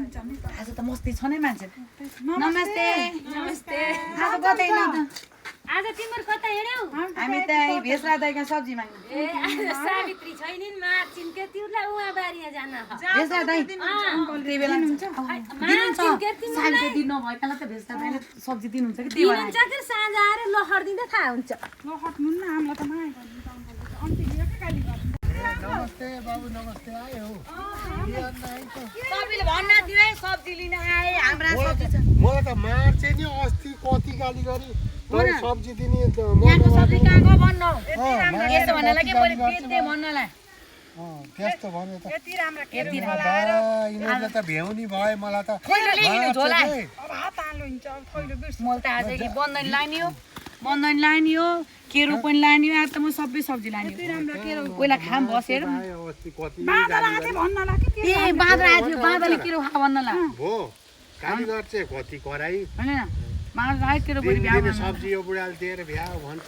आज त मस्ती छ नै मान्छे नमस्ते नमस्ते आज कतै न त आज तिम्रो कता हिँड्यौ हामी त भेसरा दाइका सब्जी माग्नु ए सावित्री छैनिन् मार्चिन के तिउलाई उहाँ बारीमा जान भेसरा दाइ त्यही बेला दिनुहुन्छ साइड दिनु नभए कला त भेसरा दाइले सब्जी दिनुहुन्छ कि त्यही भएर दिनुहुन्छ कि साँझ आएर लहर दिँदा थाहा हुन्छ नमस्ते बाबु नमस्ते आयो सबैले भन्न दियो है सब्जी लिन आए हाम्रा सब्जी छ मलाई त मार्चे नि अस्ति कति गाली गरी सब्जी दिने यहाँको सब्जी कहाँ गयो भन्नु यसो भन्नलाई के मैले बेच्दै भन्नलाई त्यस्तो भन्यो त यति राम्रो यिनीहरूले त भ्याउनी भयो मलाई त खैलो ल्याइदिनु झोला मैले त आज कि बन्धन लाने हो बन्धन लाने हो केरो पनि लाने हो आज त म सबै सब्जी लाने हो पहिला खाम बसेर अस्ति कति ए बाँदर आएको थियो बाँदरले केरो खा भन्नला हो कालीगर चाहिँ कति कराई होइन बाँदर आयो केरो बढी भ्या दिने सब्जी यो बुढाले दिएर भ्यायो भन्छ